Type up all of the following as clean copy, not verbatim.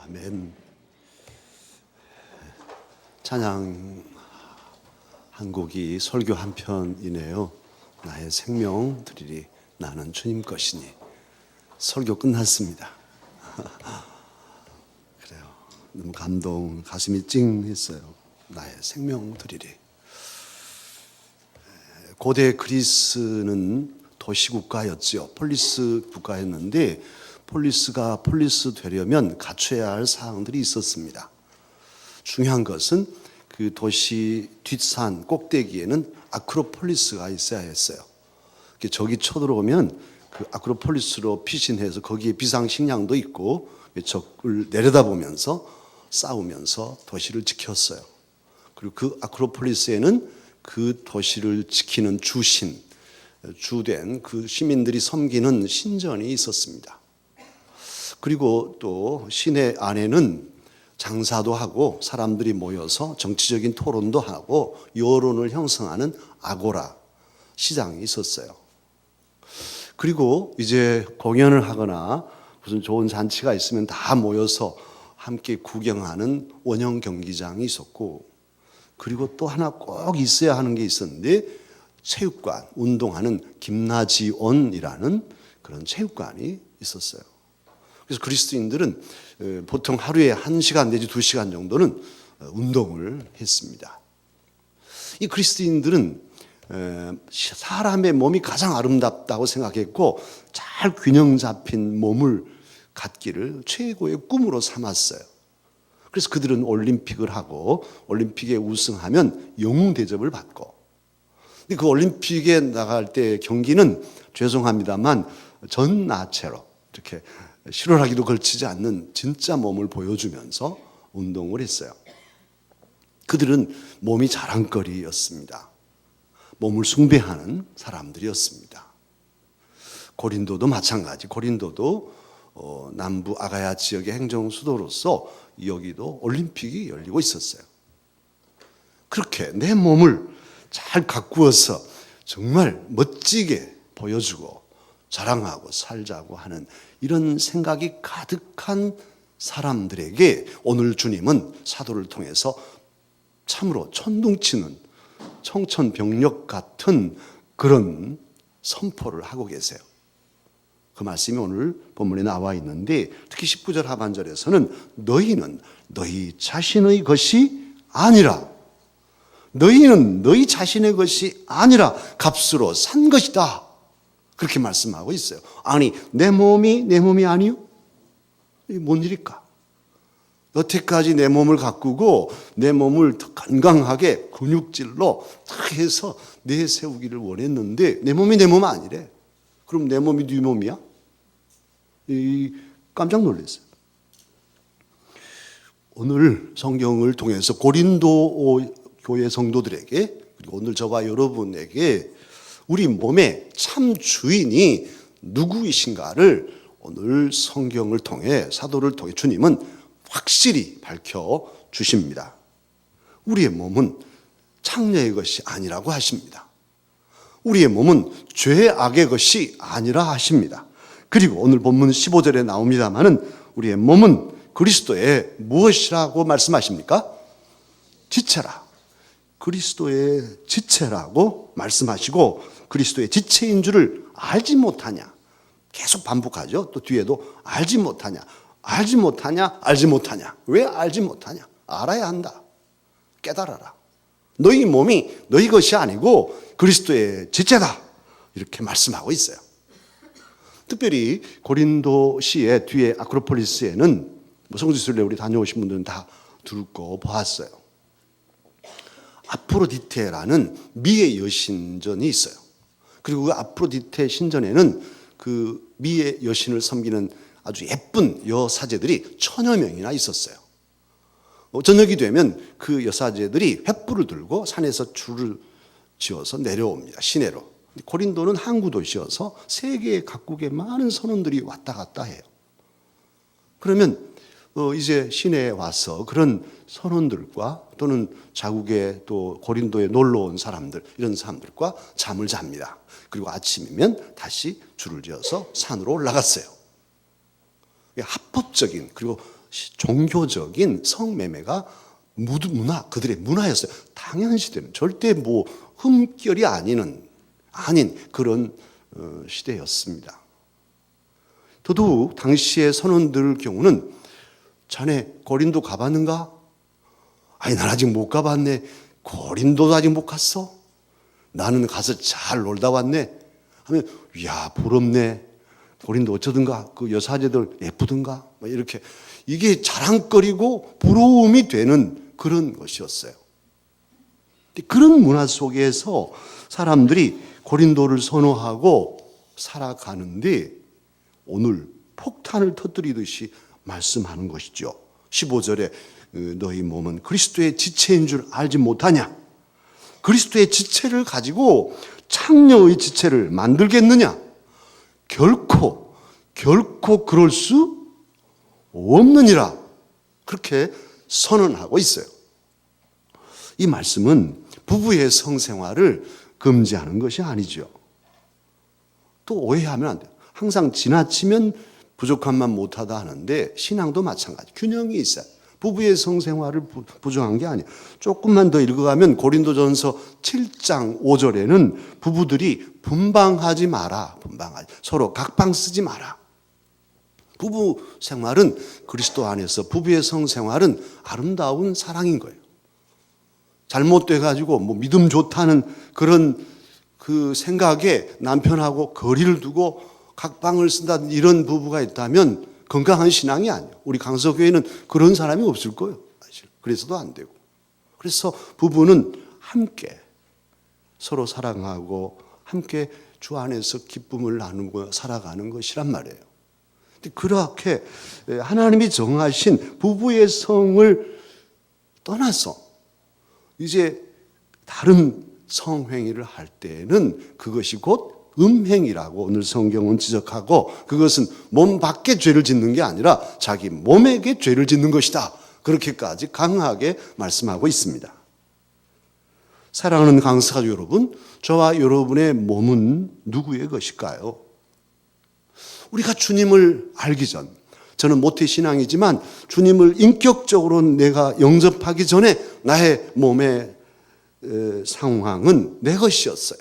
아멘. 찬양 한 곡이 설교 한 편이네요. 나의 생명 드리리 나는 주님 것이니. 설교 끝났습니다. 그래요. 너무 감동, 가슴이 찡했어요. 나의 생명 드리리. 고대 그리스는 도시국가였죠. 폴리스 국가였는데 폴리스가 폴리스 되려면 갖춰야 할 사항들이 있었습니다. 중요한 것은 그 도시 뒷산 꼭대기에는 아크로폴리스가 있어야 했어요. 적이 쳐들어오면 그 아크로폴리스로 피신해서 거기에 비상식량도 있고 적을 내려다보면서 싸우면서 도시를 지켰어요. 그리고 그 아크로폴리스에는 그 도시를 지키는 주된 그 시민들이 섬기는 신전이 있었습니다. 그리고 또 시내 안에는 장사도 하고 사람들이 모여서 정치적인 토론도 하고 여론을 형성하는 아고라 시장이 있었어요. 그리고 이제 공연을 하거나 무슨 좋은 잔치가 있으면 다 모여서 함께 구경하는 원형 경기장이 있었고, 그리고 또 하나 꼭 있어야 하는 게 있었는데 체육관, 운동하는 김나지온이라는 그런 체육관이 있었어요. 그래서 그리스도인들은 보통 하루에 1시간 내지 2시간 정도는 운동을 했습니다. 이 그리스도인들은 사람의 몸이 가장 아름답다고 생각했고 잘 균형 잡힌 몸을 갖기를 최고의 꿈으로 삼았어요. 그래서 그들은 올림픽을 하고 올림픽에 우승하면 영웅 대접을 받고, 근데 그 올림픽에 나갈 때 경기는 죄송합니다만 전 나체로 이렇게 실오라기도 걸치지 않는 진짜 몸을 보여주면서 운동을 했어요. 그들은 몸이 자랑거리였습니다. 몸을 숭배하는 사람들이었습니다. 고린도도 마찬가지. 고린도도 남부 아가야 지역의 행정 수도로서 여기도 올림픽이 열리고 있었어요. 그렇게 내 몸을 잘 가꾸어서 정말 멋지게 보여주고 자랑하고 살자고 하는 이런 생각이 가득한 사람들에게 오늘 주님은 사도를 통해서 참으로 천둥치는 청천벽력 같은 그런 선포를 하고 계세요. 그 말씀이 오늘 본문에 나와 있는데 특히 19절 하반절에서는 너희는 너희 자신의 것이 아니라, 너희는 너희 자신의 것이 아니라 값으로 산 것이다, 그렇게 말씀하고 있어요. 아니 내 몸이 아니요? 이게 뭔 일일까? 여태까지 내 몸을 가꾸고 내 몸을 더 건강하게 근육질로 딱 해서 내세우기를 원했는데 내 몸이 내 몸 아니래. 그럼 내 몸이 네 몸이야? 깜짝 놀랐어요. 오늘 성경을 통해서 고린도 교회 성도들에게, 그리고 오늘 저와 여러분에게 우리 몸의 참 주인이 누구이신가를 오늘 성경을 통해, 사도를 통해 주님은 확실히 밝혀 주십니다. 우리의 몸은 창녀의 것이 아니라고 하십니다. 우리의 몸은 죄악의 것이 아니라 하십니다. 그리고 오늘 본문 15절에 나옵니다마는 우리의 몸은 그리스도의 무엇이라고 말씀하십니까? 지체라. 그리스도의 지체라고 말씀하시고, 그리스도의 지체인 줄을 알지 못하냐, 계속 반복하죠. 또 뒤에도 알지 못하냐, 알지 못하냐, 알지 못하냐. 왜 알지 못하냐? 알아야 한다. 깨달아라. 너희 몸이 너희 것이 아니고 그리스도의 지체다, 이렇게 말씀하고 있어요. 특별히 고린도시의 뒤에 아크로폴리스에는 성지순례 우리 다녀오신 분들은 다 듣고 보았어요. 아프로디테라는 미의 여신전이 있어요. 그리고 그 아프로디테 신전에는 그 미의 여신을 섬기는 아주 예쁜 여사제들이 1000여 명이나 있었어요. 저녁이 되면 그 여사제들이 횃불을 들고 산에서 줄을 지어서 내려옵니다. 시내로. 고린도는 항구 도시여서 세계 각국의 많은 선원들이 왔다 갔다 해요. 그러면 이제 시내에 와서 그런 선원들과 또는 자국에 또 고린도에 놀러 온 사람들, 이런 사람들과 잠을 잡니다. 그리고 아침이면 다시 줄을 지어서 산으로 올라갔어요. 합법적인 그리고 종교적인 성매매가 그들의 문화였어요. 당연시되는, 절대 뭐 흠결이 아닌 그런 시대였습니다. 더더욱 당시의 선원들 경우는 자네 고린도 가봤는가? 아니 난 아직 못 가봤네. 고린도도 아직 못 갔어? 나는 가서 잘 놀다 왔네. 하면 야 부럽네. 고린도 어쩌든가 그 여사제들 예쁘든가 뭐 이렇게 이게 자랑거리고 부러움이 되는 그런 것이었어요. 그런 문화 속에서 사람들이 고린도를 선호하고 살아가는데 오늘 폭탄을 터뜨리듯이 말씀하는 것이죠. 15절에 너희 몸은 그리스도의 지체인 줄 알지 못하냐? 그리스도의 지체를 가지고 창녀의 지체를 만들겠느냐? 결코 그럴 수 없느니라. 그렇게 선언하고 있어요. 이 말씀은 부부의 성생활을 금지하는 것이 아니죠. 또 오해하면 안 돼요. 항상 지나치면 부족함만 못하다 하는데 신앙도 마찬가지. 균형이 있어요. 부부의 성생활을 부정한 게 아니에요. 조금만 더 읽어가면 고린도전서 7장 5절에는 부부들이 분방하지 마라. 서로 각방 쓰지 마라. 부부 생활은 그리스도 안에서 부부의 성생활은 아름다운 사랑인 거예요. 잘못돼가지고 뭐 믿음 좋다는 그런 그 생각에 남편하고 거리를 두고 각방을 쓴다든 이런 부부가 있다면 건강한 신앙이 아니에요. 우리 강서교회는 그런 사람이 없을 거예요. 사실. 그래서도 안 되고. 그래서 부부는 함께 서로 사랑하고 함께 주 안에서 기쁨을 나누고 살아가는 것이란 말이에요. 그렇게 하나님이 정하신 부부의 성을 떠나서 이제 다른 성행위를 할 때는 그것이 곧 음행이라고 오늘 성경은 지적하고 그것은 몸 밖에 죄를 짓는 게 아니라 자기 몸에게 죄를 짓는 것이다. 그렇게까지 강하게 말씀하고 있습니다. 사랑하는 강사가족 여러분, 저와 여러분의 몸은 누구의 것일까요? 우리가 주님을 알기 전, 저는 모태신앙이지만 주님을 인격적으로 내가 영접하기 전에 나의 몸의 상황은 내 것이었어요.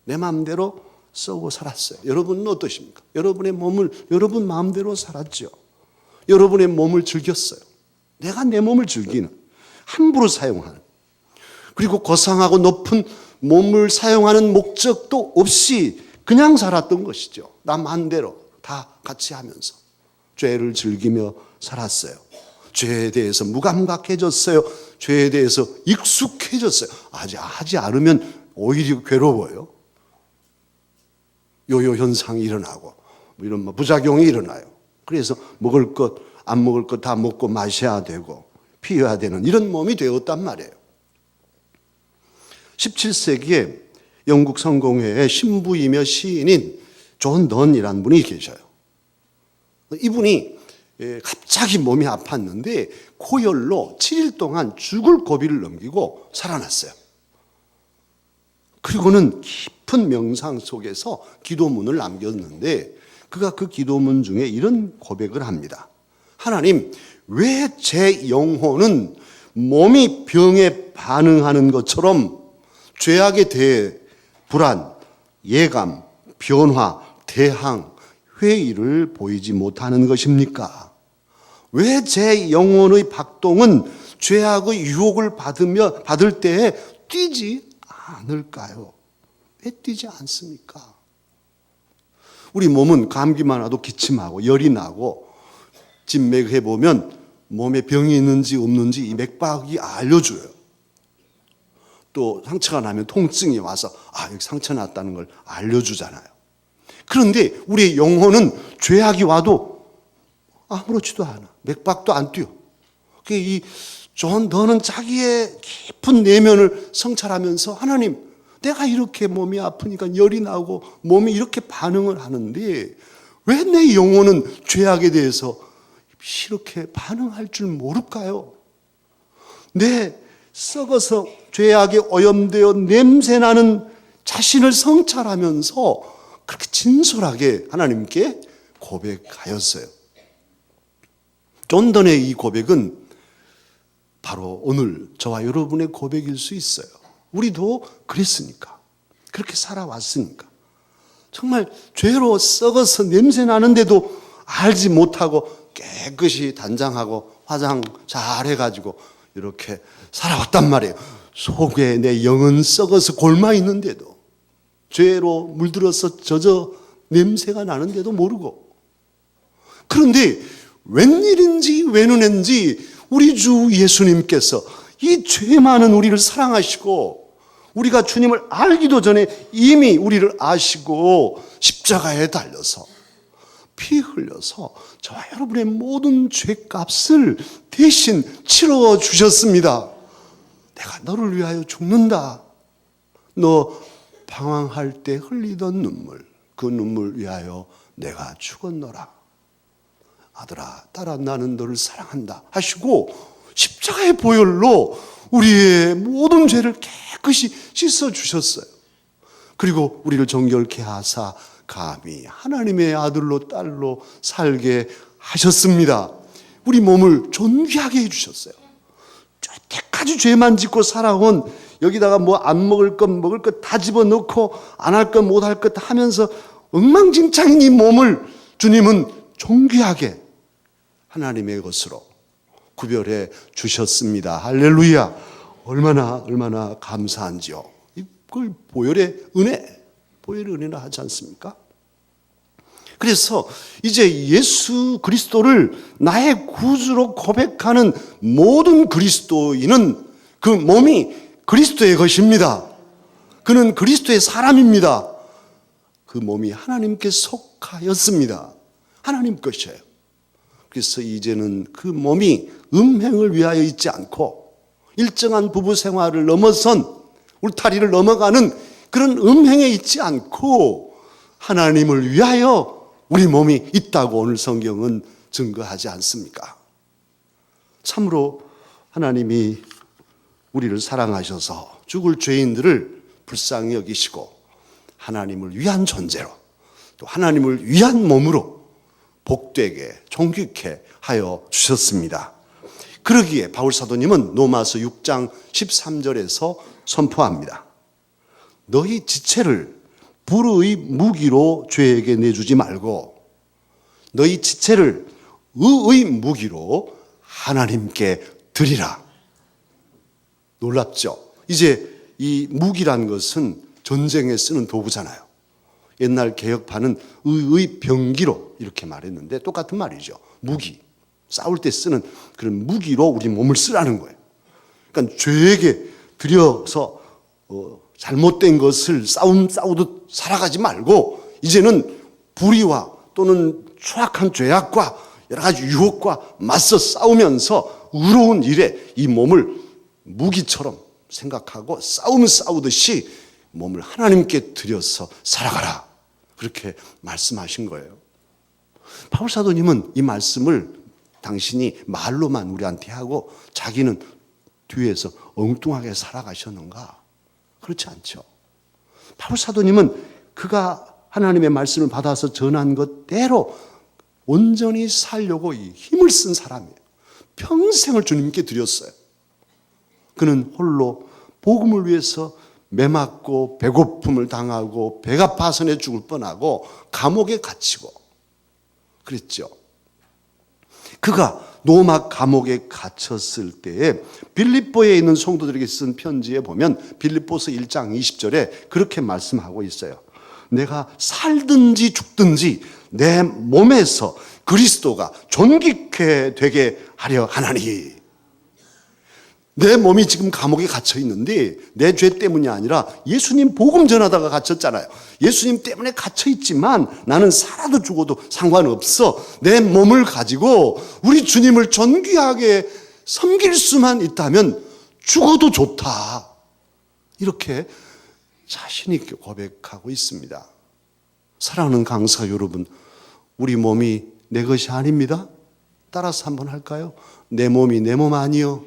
내 마음대로 쏘고 살았어요. 여러분은 어떠십니까? 여러분의 몸을 여러분 마음대로 살았죠. 여러분의 몸을 즐겼어요. 내가 내 몸을 즐기는, 함부로 사용하는, 그리고 거창하고 높은 몸을 사용하는 목적도 없이 그냥 살았던 것이죠. 나 마음대로 다 같이 하면서 죄를 즐기며 살았어요. 죄에 대해서 무감각해졌어요. 죄에 대해서 익숙해졌어요. 하지 않으면 오히려 괴로워요. 요요 현상이 일어나고 이런 부작용이 일어나요. 그래서 먹을 것, 안 먹을 것 다 먹고 마셔야 되고 피워야 되는 이런 몸이 되었단 말이에요. 17세기에 영국 성공회의 신부이며 시인인 존 던이라는 분이 계셔요. 이분이 갑자기 몸이 아팠는데 고열로 7일 동안 죽을 고비를 넘기고 살아났어요. 그리고는 깊은 명상 속에서 기도문을 남겼는데 그가 그 기도문 중에 이런 고백을 합니다. 하나님, 왜 제 영혼은 몸이 병에 반응하는 것처럼 죄악에 대해 불안, 예감, 변화, 대항, 회의를 보이지 못하는 것입니까? 왜 제 영혼의 박동은 죄악의 유혹을 받을 때에 뛰지 않을까요? 왜 뛰지 않습니까? 우리 몸은 감기만 와도 기침하고 열이 나고 진맥해 보면 몸에 병이 있는지 없는지 이 맥박이 알려줘요. 또 상처가 나면 통증이 와서 여기 상처 났다는 걸 알려주잖아요. 그런데 우리의 영혼은 죄악이 와도 아무렇지도 않아. 맥박도 안 뛰어. 이 존 더는 자기의 깊은 내면을 성찰하면서 하나님, 내가 이렇게 몸이 아프니까 열이 나고 몸이 이렇게 반응을 하는데 왜 내 영혼은 죄악에 대해서 이렇게 반응할 줄 모를까요? 내 썩어서 죄악에 오염되어 냄새나는 자신을 성찰하면서 그렇게 진솔하게 하나님께 고백하였어요. 존던의 이 고백은 바로 오늘 저와 여러분의 고백일 수 있어요. 우리도 그랬으니까. 그렇게 살아왔으니까. 정말 죄로 썩어서 냄새 나는데도 알지 못하고 깨끗이 단장하고 화장 잘 해가지고 이렇게 살아왔단 말이에요. 속에 내 영은 썩어서 골마 있는데도, 죄로 물들어서 젖어 냄새가 나는데도 모르고. 그런데 웬일인지 웬은인지 우리 주 예수님께서 이 죄 많은 우리를 사랑하시고, 우리가 주님을 알기도 전에 이미 우리를 아시고 십자가에 달려서 피 흘려서 저와 여러분의 모든 죄값을 대신 치러 주셨습니다. 내가 너를 위하여 죽는다. 너 방황할 때 흘리던 눈물, 그 눈물 위하여 내가 죽었노라. 아들아, 딸아, 나는 너를 사랑한다 하시고 십자가의 보혈로 우리의 모든 죄를 깨끗이 씻어주셨어요. 그리고 우리를 정결케 하사 감히 하나님의 아들로 딸로 살게 하셨습니다. 우리 몸을 존귀하게 해주셨어요. 여태까지 죄만 짓고 살아온, 여기다가 뭐 안 먹을 것 먹을 것 다 집어넣고 안 할 것 못 할 것 하면서 엉망진창인 이 몸을 주님은 존귀하게 하나님의 것으로 구별해 주셨습니다. 할렐루야. 얼마나 감사한지요. 이걸 보혈의 은혜라 하지 않습니까? 그래서 이제 예수 그리스도를 나의 구주로 고백하는 모든 그리스도인은 그 몸이 그리스도의 것입니다. 그는 그리스도의 사람입니다. 그 몸이 하나님께 속하였습니다. 하나님 것이에요. 그래서 이제는 그 몸이 음행을 위하여 있지 않고 일정한 부부 생활을 넘어선 울타리를 넘어가는 그런 음행에 있지 않고 하나님을 위하여 우리 몸이 있다고 오늘 성경은 증거하지 않습니까? 참으로 하나님이 우리를 사랑하셔서 죽을 죄인들을 불쌍히 여기시고 하나님을 위한 존재로, 또 하나님을 위한 몸으로 복되게 존귀케 하여 주셨습니다. 그러기에 바울 사도님은 로마서 6장 13절에서 선포합니다. 너희 지체를 불의 무기로 죄에게 내주지 말고 너희 지체를 의의 무기로 하나님께 드리라. 놀랍죠? 이제 이 무기란 것은 전쟁에 쓰는 도구잖아요. 옛날 개혁파는 의의 병기로 이렇게 말했는데 똑같은 말이죠. 무기. 싸울 때 쓰는 그런 무기로 우리 몸을 쓰라는 거예요. 그러니까 죄에게 들여서 잘못된 것을 싸우듯 살아가지 말고 이제는 불의와 또는 추악한 죄악과 여러 가지 유혹과 맞서 싸우면서 의로운 일에 이 몸을 무기처럼 생각하고 싸우듯이 몸을 하나님께 드려서 살아가라. 그렇게 말씀하신 거예요. 바울 사도님은 이 말씀을 당신이 말로만 우리한테 하고 자기는 뒤에서 엉뚱하게 살아가셨는가? 그렇지 않죠. 바울 사도님은 그가 하나님의 말씀을 받아서 전한 것대로 온전히 살려고 힘을 쓴 사람이에요. 평생을 주님께 드렸어요. 그는 홀로 복음을 위해서 매맞고 배고픔을 당하고 배가 파선해 죽을 뻔하고 감옥에 갇히고 그랬죠. 그가 로마 감옥에 갇혔을 때에 빌립보에 있는 성도들에게 쓴 편지에 보면 빌립보서 1장 20절에 그렇게 말씀하고 있어요. 내가 살든지 죽든지 내 몸에서 그리스도가 존귀케 되게 하려 하나니. 내 몸이 지금 감옥에 갇혀 있는데 내 죄 때문이 아니라 예수님 복음 전하다가 갇혔잖아요. 예수님 때문에 갇혀 있지만 나는 살아도 죽어도 상관없어. 내 몸을 가지고 우리 주님을 존귀하게 섬길 수만 있다면 죽어도 좋다. 이렇게 자신 있게 고백하고 있습니다. 사랑하는 강사 여러분, 우리 몸이 내 것이 아닙니다. 따라서 한번 할까요? 내 몸이 내 몸 아니요.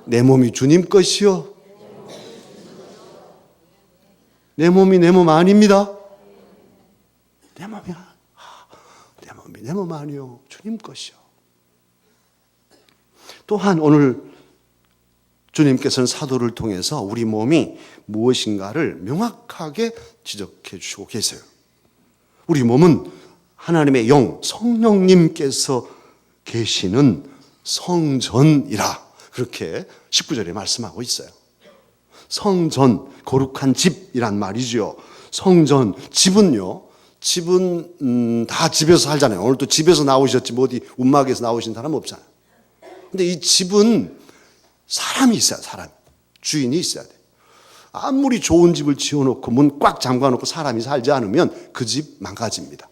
내 몸이 주님 것이요. 내 몸이 내 몸 아닙니다. 내 몸이 몸이 내 몸 아니요 주님 것이요. 또한 오늘 주님께서는 사도를 통해서 우리 몸이 무엇인가를 명확하게 지적해 주시고 계세요. 우리 몸은 하나님의 영, 성령님께서 계시는 성전이라 그렇게 19절에 말씀하고 있어요. 성전, 거룩한 집이란 말이죠. 성전, 집은요. 집은 다 집에서 살잖아요. 오늘 또 집에서 나오셨지 뭐 어디 움막에서 나오신 사람 없잖아요. 근데 이 집은 사람이 있어야 사람. 주인이 있어야 돼. 아무리 좋은 집을 지어놓고 문 꽉 잠가놓고 사람이 살지 않으면 그 집 망가집니다.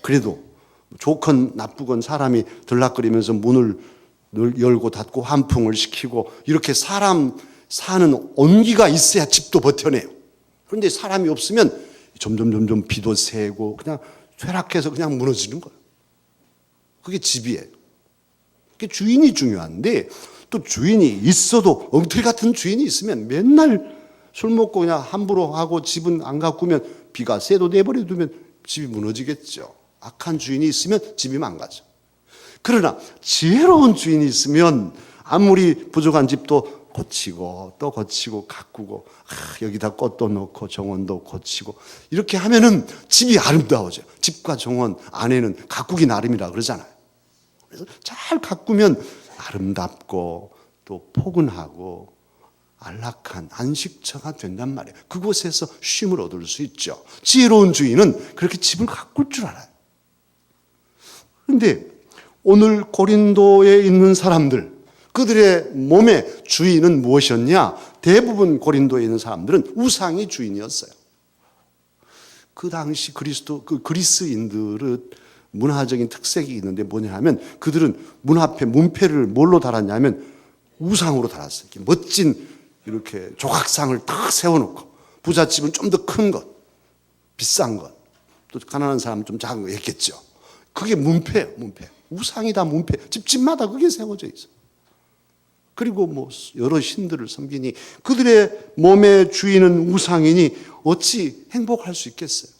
그래도 좋건 나쁘건 사람이 들락거리면서 문을 열고 닫고 환풍을 시키고 이렇게 사람 사는 온기가 있어야 집도 버텨내요. 그런데 사람이 없으면 점점 비도 새고 그냥 쇠락해서 그냥 무너지는 거예요. 그게 집이에요. 그게 주인이 중요한데 또 주인이 있어도 엉터리 같은 주인이 있으면 맨날 술 먹고 그냥 함부로 하고 집은 안 가꾸면 비가 새도 내버려 두면 집이 무너지겠죠. 악한 주인이 있으면 집이 망가져. 그러나 지혜로운 주인이 있으면 아무리 부족한 집도 고치고 또 고치고 가꾸고 여기다 꽃도 넣고 정원도 고치고 이렇게 하면은 집이 아름다워져요. 집과 정원 안에는 가꾸기 나름이라 그러잖아요. 그래서 잘 가꾸면 아름답고 또 포근하고 안락한 안식처가 된단 말이에요. 그곳에서 쉼을 얻을 수 있죠. 지혜로운 주인은 그렇게 집을 가꿀 줄 알아요. 그런데 오늘 고린도에 있는 사람들, 그들의 몸의 주인은 무엇이었냐? 대부분 고린도에 있는 사람들은 우상이 주인이었어요. 그 당시 그리스인들은 문화적인 특색이 있는데 뭐냐 하면 그들은 문 앞에 문패를 뭘로 달았냐면 우상으로 달았어요. 이렇게 멋진 이렇게 조각상을 딱 세워놓고 부잣집은 좀 더 큰 것, 비싼 것, 또 가난한 사람은 좀 작은 거 했겠죠. 그게 문패예요, 문패. 우상이다, 문패. 집집마다 그게 세워져 있어. 그리고 뭐 여러 신들을 섬기니 그들의 몸의 주인은 우상이니 어찌 행복할 수 있겠어요?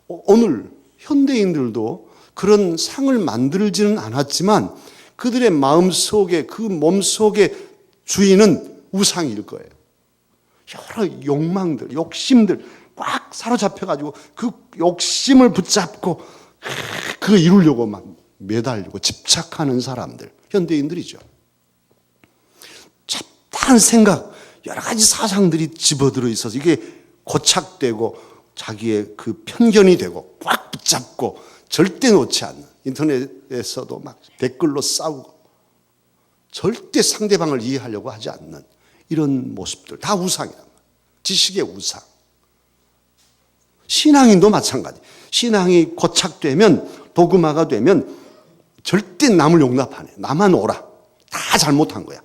오늘 현대인들도 그런 상을 만들지는 않았지만 그들의 마음속에 그 몸속에 주인은 우상일 거예요. 여러 욕망들, 욕심들 꽉 사로잡혀가지고 그 욕심을 붙잡고 그거 이루려고 막 매달리고 집착하는 사람들, 현대인들이죠. 잡다한 생각, 여러 가지 사상들이 집어들어 있어서 이게 고착되고 자기의 그 편견이 되고 꽉 붙잡고 절대 놓지 않는, 인터넷에서도 막 댓글로 싸우고 절대 상대방을 이해하려고 하지 않는 이런 모습들 다 우상이란 말이에요. 지식의 우상. 신앙인도 마찬가지. 신앙이 고착되면 도그마가 되면 절대 남을 용납 안 해. 나만 옳아. 다 잘못한 거야.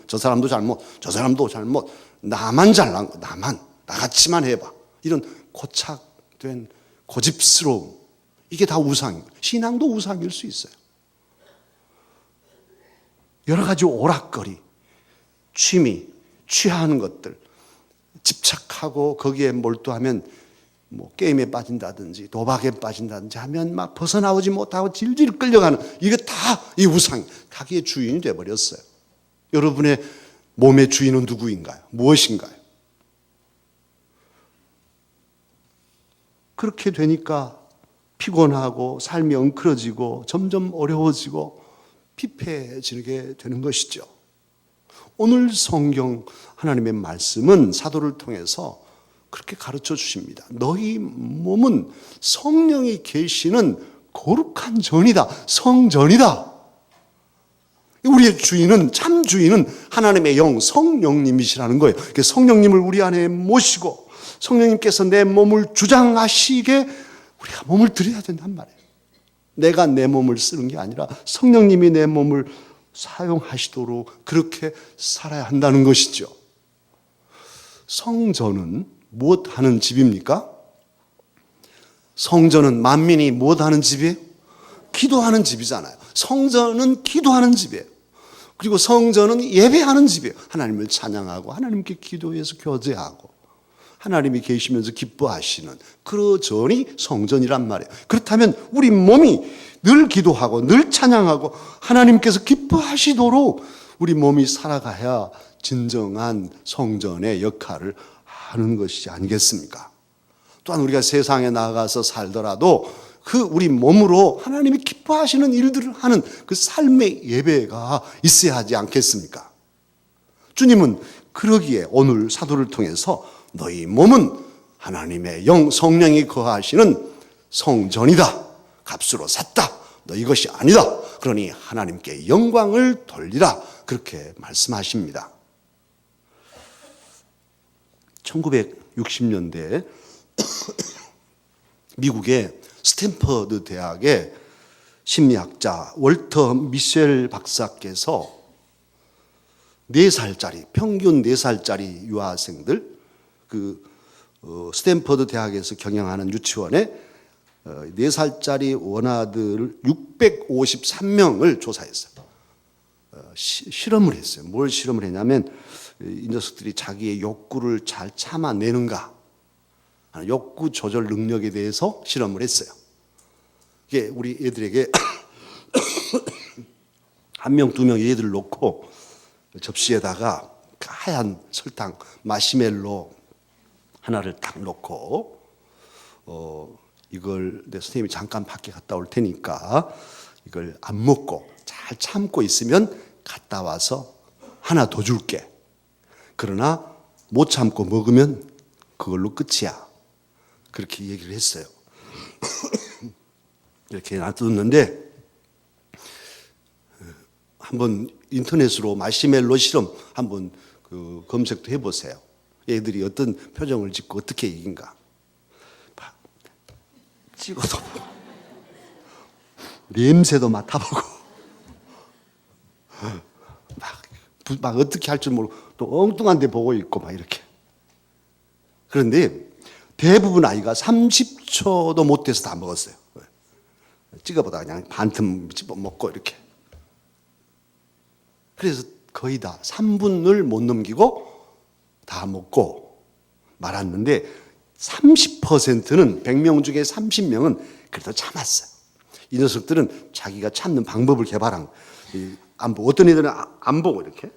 저 사람도 잘못, 저 사람도 잘못. 나만 잘난 거. 나만. 나같이만 해봐. 이런 고착된 고집스러움. 이게 다 우상입니다. 신앙도 우상일 수 있어요. 여러 가지 오락거리, 취미, 취하는 것들, 집착하고 거기에 몰두하면 뭐 게임에 빠진다든지 도박에 빠진다든지 하면 막 벗어나오지 못하고 질질 끌려가는, 이게 다 이 우상, 자기의 주인이 되어버렸어요. 여러분의 몸의 주인은 누구인가요? 무엇인가요? 그렇게 되니까 피곤하고 삶이 엉클어지고 점점 어려워지고 피폐해지게 되는 것이죠. 오늘 성경 하나님의 말씀은 사도를 통해서 그렇게 가르쳐 주십니다. 너희 몸은 성령이 계시는 거룩한 전이다. 성전이다. 우리의 주인은, 참 주인은 하나님의 영, 성령님이시라는 거예요. 성령님을 우리 안에 모시고 성령님께서 내 몸을 주장하시게 우리가 몸을 드려야 된단 말이에요. 내가 내 몸을 쓰는 게 아니라 성령님이 내 몸을 사용하시도록 그렇게 살아야 한다는 것이죠. 성전은 무엇 하는 집입니까? 성전은 만민이 무엇 하는 집이에요? 기도하는 집이잖아요. 성전은 기도하는 집이에요. 그리고 성전은 예배하는 집이에요. 하나님을 찬양하고 하나님께 기도해서 교제하고 하나님이 계시면서 기뻐하시는 그러전이 성전이란 말이에요. 그렇다면 우리 몸이 늘 기도하고 늘 찬양하고 하나님께서 기뻐하시도록 우리 몸이 살아가야 진정한 성전의 역할을 하는 것이 아니겠습니까? 또한 우리가 세상에 나가서 살더라도 그 우리 몸으로 하나님이 기뻐하시는 일들을 하는 그 삶의 예배가 있어야 하지 않겠습니까? 주님은 그러기에 오늘 사도를 통해서 너희 몸은 하나님의 성령이 거하시는 성전이다. 값으로 샀다. 너 이것이 아니다. 그러니 하나님께 영광을 돌리라. 그렇게 말씀하십니다. 1960년대 미국의 스탠퍼드 대학의 심리학자 월터 미셸 박사께서 4살짜리, 평균 4살짜리 유아생들, 스탠퍼드 대학에서 경영하는 유치원에 4살짜리 원아들 653명을 조사했어요. 실험을 했어요. 뭘 실험을 했냐면 이 녀석들이 자기의 욕구를 잘 참아내는가, 욕구 조절 능력에 대해서 실험을 했어요. 이게 우리 애들에게 한 명, 두 명 애들을 놓고 접시에다가 하얀 설탕, 마시멜로 하나를 딱 놓고 이걸 내 선생님이 잠깐 밖에 갔다 올 테니까 이걸 안 먹고 잘 참고 있으면 갔다 와서 하나 더 줄게. 그러나 못 참고 먹으면 그걸로 끝이야. 그렇게 얘기를 했어요. 이렇게 놔뒀는데 한번 인터넷으로 마시멜로 실험 한번 검색도 해보세요. 애들이 어떤 표정을 짓고 어떻게 얘기인가. 찍어도 보고 냄새도 맡아보고 막 어떻게 할 줄 모르고 또 엉뚱한 데 보고 있고 막 이렇게. 그런데 대부분 아이가 30초도 못 돼서 다 먹었어요. 찍어보다가 그냥 반틈 집어먹고 이렇게. 그래서 거의 다 3분을 못 넘기고 다 먹고 말았는데 30%는 100명 중에 30명은 그래도 참았어요. 이 녀석들은 자기가 참는 방법을 개발한 안 보고, 어떤 애들은 안 보고 이렇게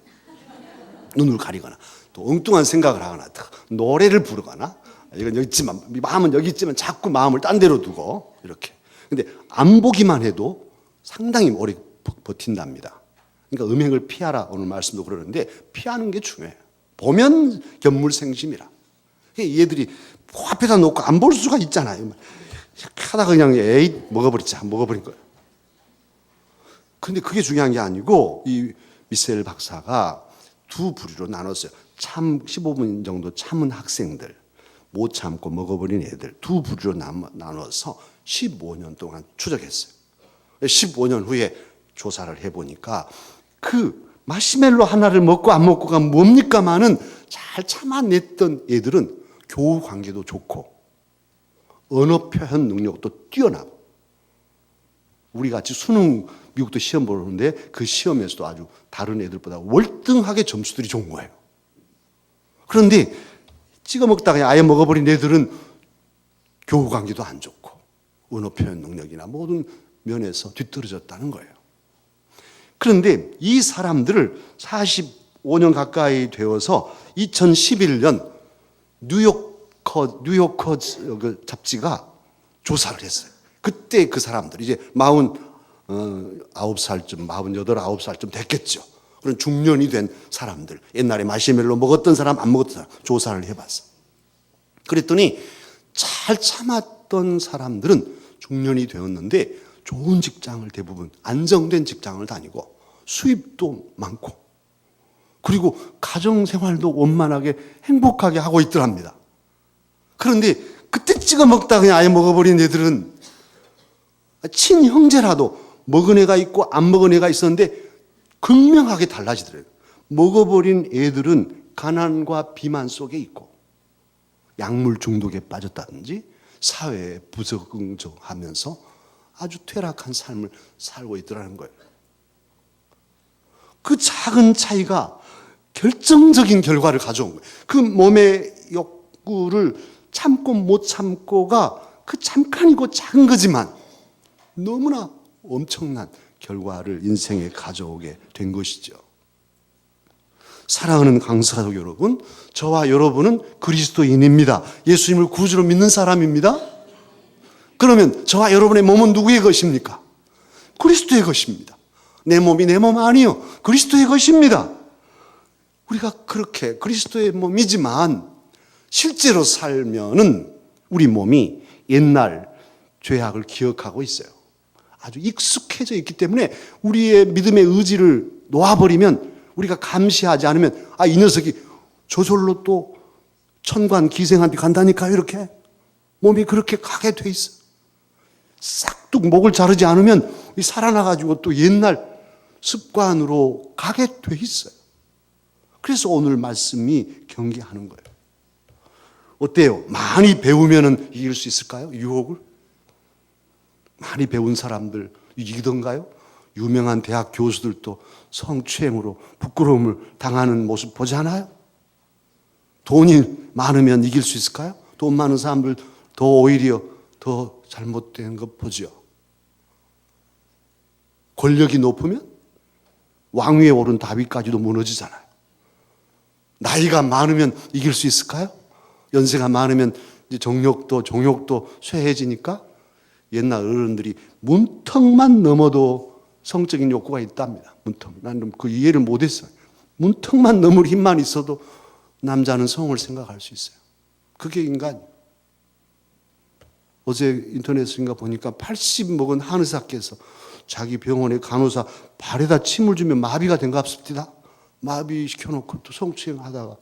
눈을 가리거나 또 엉뚱한 생각을 하거나 노래를 부르거나, 이건 여기 있지만 마음은 여기 있지만 자꾸 마음을 딴 데로 두고 이렇게. 근데 안 보기만 해도 상당히 오래 버틴답니다. 그러니까 음행을 피하라 오늘 말씀도 그러는데 피하는 게 중요해요. 보면 견물생심이라. 얘들이 앞에다 놓고 안 볼 수가 있잖아요. 하다가 그냥 에이 먹어버리자 먹어버린 거예요. 근데 그게 중요한 게 아니고 이 미셸 박사가 두 부류로 나눴어요. 15분 정도 참은 학생들, 못 참고 먹어버린 애들 두 부류로 나눠서 15년 동안 추적했어요. 15년 후에 조사를 해보니까 그 마시멜로 하나를 먹고 안 먹고가 뭡니까마는 잘 참아냈던 애들은 교우 관계도 좋고 언어 표현 능력도 뛰어나고, 우리 같이 수능 미국도 시험 보는데 그 시험에서도 아주 다른 애들보다 월등하게 점수들이 좋은 거예요. 그런데 찍어 먹다가 그냥 아예 먹어버린 애들은 교우 관계도 안 좋고 언어 표현 능력이나 모든 면에서 뒤떨어졌다는 거예요. 그런데 이 사람들을 45년 가까이 되어서 2011년 뉴요커 잡지가 조사를 했어요. 그때 그 사람들 이제 49살쯤, 48살쯤 됐겠죠. 그런 중년이 된 사람들, 옛날에 마시멜로 먹었던 사람, 안 먹었던 사람 조사를 해봤어. 그랬더니 잘 참았던 사람들은 중년이 되었는데 좋은 직장을 대부분 안정된 직장을 다니고 수입도 많고 그리고 가정생활도 원만하게 행복하게 하고 있더랍니다. 그런데 그때 찍어 먹다 그냥 아예 먹어버린 애들은 친형제라도 먹은 애가 있고 안 먹은 애가 있었는데 극명하게 달라지더래요. 먹어버린 애들은 가난과 비만 속에 있고 약물 중독에 빠졌다든지 사회에 부적응적하면서 아주 퇴락한 삶을 살고 있더라는 거예요. 그 작은 차이가 결정적인 결과를 가져온 거예요. 그 몸의 욕구를 참고 못 참고가 그 잠깐이고 작은 거지만 너무나 엄청난 결과를 인생에 가져오게 된 것이죠. 사랑하는 강사도 여러분, 저와 여러분은 그리스도인입니다. 예수님을 구주로 믿는 사람입니다. 그러면 저와 여러분의 몸은 누구의 것입니까? 그리스도의 것입니다. 내 몸이 내 몸 아니요, 그리스도의 것입니다. 우리가 그렇게 그리스도의 몸이지만 실제로 살면은 우리 몸이 옛날 죄악을 기억하고 있어요. 아주 익숙해져 있기 때문에 우리의 믿음의 의지를 놓아버리면, 우리가 감시하지 않으면 이 녀석이 저절로 또 천관 기생한테 간다니까요. 이렇게 몸이 그렇게 가게 돼 있어. 싹둑 목을 자르지 않으면 살아나가지고 또 옛날 습관으로 가게 돼 있어요. 그래서 오늘 말씀이 경계하는 거예요. 어때요? 많이 배우면 이길 수 있을까요? 유혹을? 많이 배운 사람들 이기던가요? 유명한 대학 교수들도 성추행으로 부끄러움을 당하는 모습 보지 않아요? 돈이 많으면 이길 수 있을까요? 돈 많은 사람들 더 오히려 더 잘못된 것 보죠. 권력이 높으면 왕위에 오른 다윗까지도 무너지잖아요. 나이가 많으면 이길 수 있을까요? 연세가 많으면 이제 정욕도 종욕도 쇠해지니까 옛날 어른들이 문턱만 넘어도 성적인 욕구가 있답니다. 문턱. 나는 그 이해를 못했어요. 문턱만 넘을 힘만 있어도 남자는 성을 생각할 수 있어요. 그게 인간. 어제 인터넷인가 보니까 80 먹은 한의사께서 자기 병원의 간호사 발에다 침을 주면 마비가 된 것 같습니다. 마비 시켜놓고 또 성추행하다가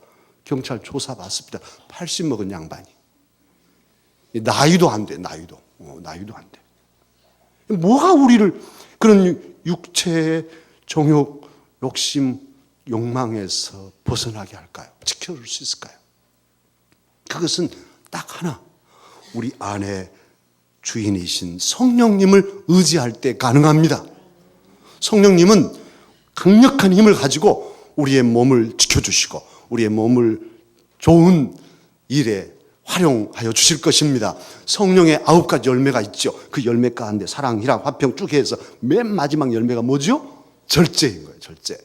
경찰 조사받습니다. 80 먹은 양반이. 나이도 안 돼, 나이도 안 돼. 뭐가 우리를 그런 육체의 정욕, 욕심, 욕망에서 벗어나게 할까요? 지켜줄 수 있을까요? 그것은 딱 하나, 우리 안에 주인이신 성령님을 의지할 때 가능합니다. 성령님은 강력한 힘을 가지고 우리의 몸을 지켜주시고 우리의 몸을 좋은 일에 활용하여 주실 것입니다. 성령의 9가지 열매가 있죠. 그 열매 가운데 사랑, 희락, 화평 쭉 해서 맨 마지막 열매가 뭐죠? 절제인 거예요. 절제.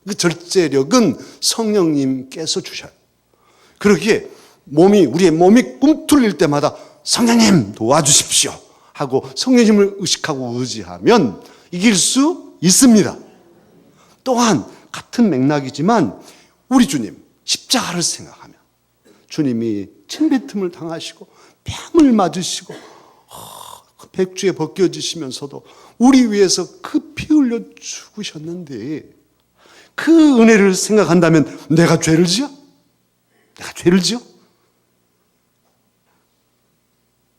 그 절제력은 성령님께서 주셔요. 그러기에 우리의 몸이 꿈틀릴 때마다 성령님 도와주십시오 하고 성령님을 의식하고 의지하면 이길 수 있습니다. 또한 같은 맥락이지만 우리 주님 십자가를 생각하면 주님이 침뱉음을 당하시고 뺨을 맞으시고 백주에 벗겨지시면서도 우리 위해서 그 피 흘려 죽으셨는데 그 은혜를 생각한다면 내가 죄를 지어? 내가 죄를 지어?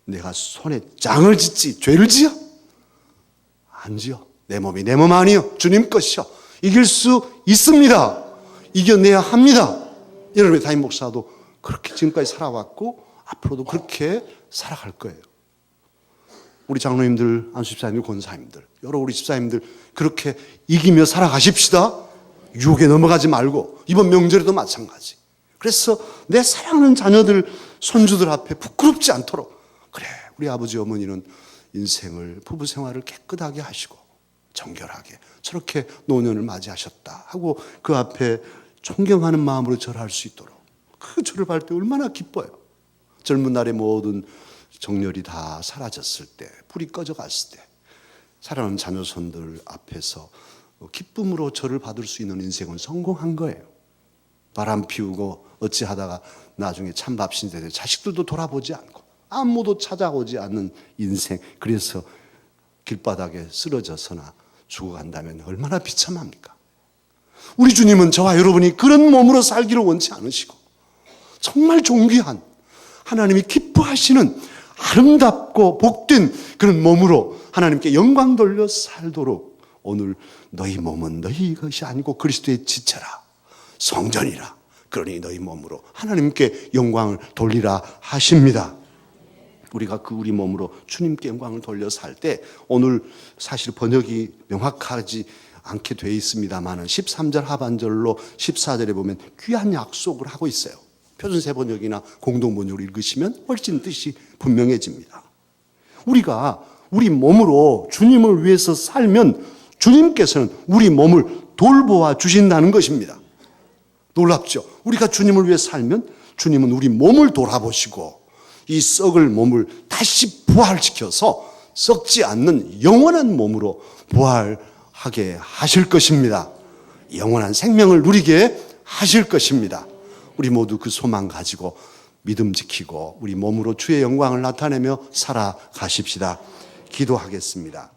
내가 손에 장을 짓지 죄를 지어? 안 지어. 내 몸이 내 몸 아니요 주님 것이요. 이길 수 있습니다. 이겨내야 합니다. 여러분의 담임 목사도 그렇게 지금까지 살아왔고 앞으로도 그렇게 살아갈 거예요. 우리 장로님들, 안수집사님들, 권사님들, 여러 우리 집사님들 그렇게 이기며 살아가십시다. 유혹에 넘어가지 말고 이번 명절에도 마찬가지. 그래서 내 사랑하는 자녀들, 손주들 앞에 부끄럽지 않도록 그래 우리 아버지 어머니는 인생을 부부 생활을 깨끗하게 하시고 정결하게 저렇게 노년을 맞이하셨다 하고 그 앞에 존경하는 마음으로 절할 수 있도록 그 절을 받을 때 얼마나 기뻐요. 젊은 날의 모든 정열이 다 사라졌을 때 불이 꺼져갔을 때 사랑하는 자녀손들 앞에서 기쁨으로 절을 받을 수 있는 인생은 성공한 거예요. 바람 피우고 어찌하다가 나중에 찬밥신 때 자식들도 돌아보지 않고 아무도 찾아오지 않는 인생, 그래서 길바닥에 쓰러져서나 죽어간다면 얼마나 비참합니까? 우리 주님은 저와 여러분이 그런 몸으로 살기를 원치 않으시고 정말 존귀한 하나님이 기뻐하시는 아름답고 복된 그런 몸으로 하나님께 영광 돌려 살도록 오늘 너희 몸은 너희 것이 아니고 그리스도의 지체라 성전이라 그러니 너희 몸으로 하나님께 영광을 돌리라 하십니다. 우리가 그 우리 몸으로 주님께 영광을 돌려 살 때 오늘 사실 번역이 명확하지 않게 되어 있습니다만 13절 하반절로 14절에 보면 귀한 약속을 하고 있어요. 표준 세번역이나 공동번역을 읽으시면 훨씬 뜻이 분명해집니다. 우리가 우리 몸으로 주님을 위해서 살면 주님께서는 우리 몸을 돌보아 주신다는 것입니다. 놀랍죠? 우리가 주님을 위해 살면 주님은 우리 몸을 돌아보시고 이 썩을 몸을 다시 부활시켜서 썩지 않는 영원한 몸으로 부활하게 하실 것입니다. 영원한 생명을 누리게 하실 것입니다. 우리 모두 그 소망 가지고 믿음 지키고 우리 몸으로 주의 영광을 나타내며 살아가십시다. 기도하겠습니다.